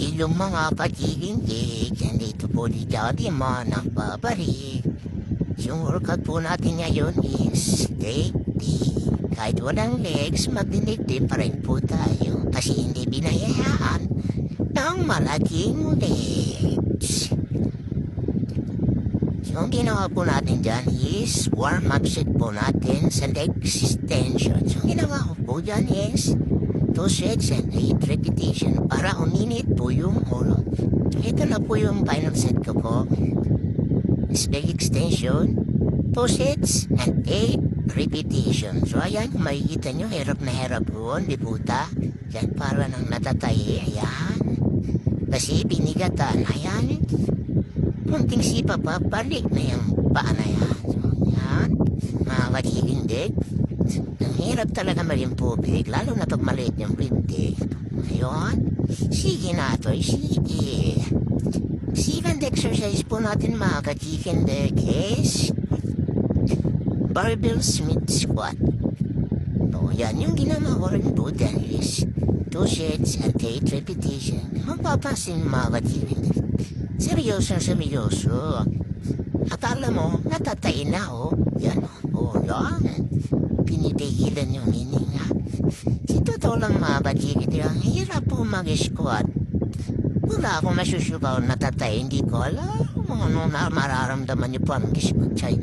Ilong mga pakikinig, nandito po ni Daddy Ma nagbabalik. Yung workout po natin ngayon is leg day. Kahit walang legs, magdinigdi pa rin po tayo kasi hindi binayaan ng malaking legs. Yung ginawa po natin dyan is warm-up set po natin sa leg extension. Yung ginawa ko po dyan is 2 sets and 8 repetition para uminit po yung ulo. Ito na po yung final set ko po. Is leg extension, 2 sets and 8 repetition. So ayan, kung makikita nyo, hirap na hirap po, di puta. Yan, para nang natatay. Ayan. Kasi binigatan. Ayan. Kunting sipa pa, balik na yung paa na yan. So, ayan. Mga kakilindig. Ang hirap talaga malimpubig, lalo na pag maliit yung ribdig. Ngayon, sige na ito, sige. Second exercise po natin mga kakikindig is barbell Smith squat. O yan, yung ginawa ko rin po dyan is 2 sets and 8 repetition. Mapapasin mga kakikindig. Seryoso. Akala mo, natatay na o. Yan o, yan. Pinipigilan yung hininga. Si totoo lang mga batikit yung hirap po mag-squat. Wala akong masusubaw natatay, hindi ko alam ano na mararamdaman niyo po ang squat sa'yo.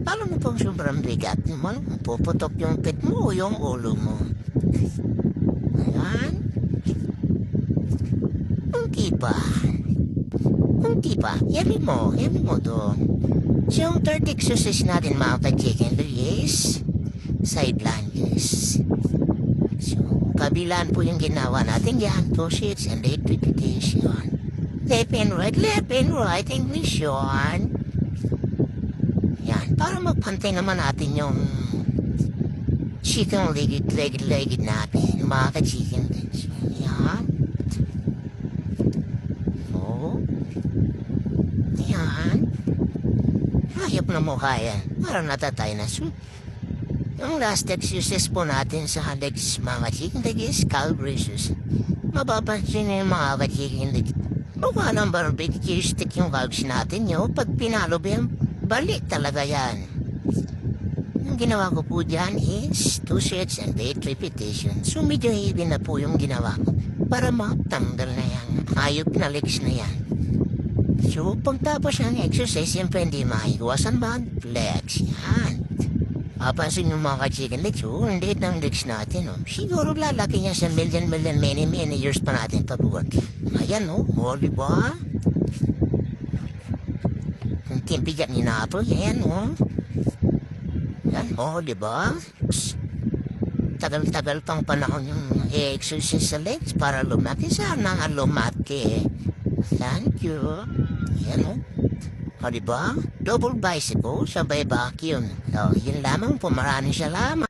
Paano mo pong sobrang bigat mo? Puputok yung pit mo o yung ulo mo. Ayan. Unti pa. Yami mo doon. So yung third exercise natin mga ka-chicken is side lunges. So, kabilaan po yung ginawa natin yan. 2 sets and 8 repetition. Left and right, English yun. Yan, para magpantay naman natin yung chicken legged natin, mga ka-chicken legs. Yan. Oh. Yan. Hayop na mukha yan. Parang natatay na. So, yung last exercise po natin sa legs, mga chicken legs, calf raises. Mapapansin na yung mga chicken legs. Mukha ng barbecue stick yung calves natin yun. Pag pinalo ba yan, balik talaga yan. Yung ginawa ko po dyan is 2 sets and 8 repetitions. So medyo heavy na po yung ginawa ko para matanggal na yan. Ayop na legs na yan. So pagtapos ng exercise, siyempre hindi maiwasan ba? Flex. Yan. Papansin yung mga ka-chicken legs, ang liit ng legs natin, siguro lalaki niya sa many years pa natin pabuwag. Ayan, diba? Ang timpigat ni Napo, ayan, Yan, diba? Tagal-tagal pang panahon yung exercise sa legs para lumaki. Sana nga lumaki. Thank you. Ayan, diba? Double bicycle, sabay vacuum. Yun lamang po, maraming salamat.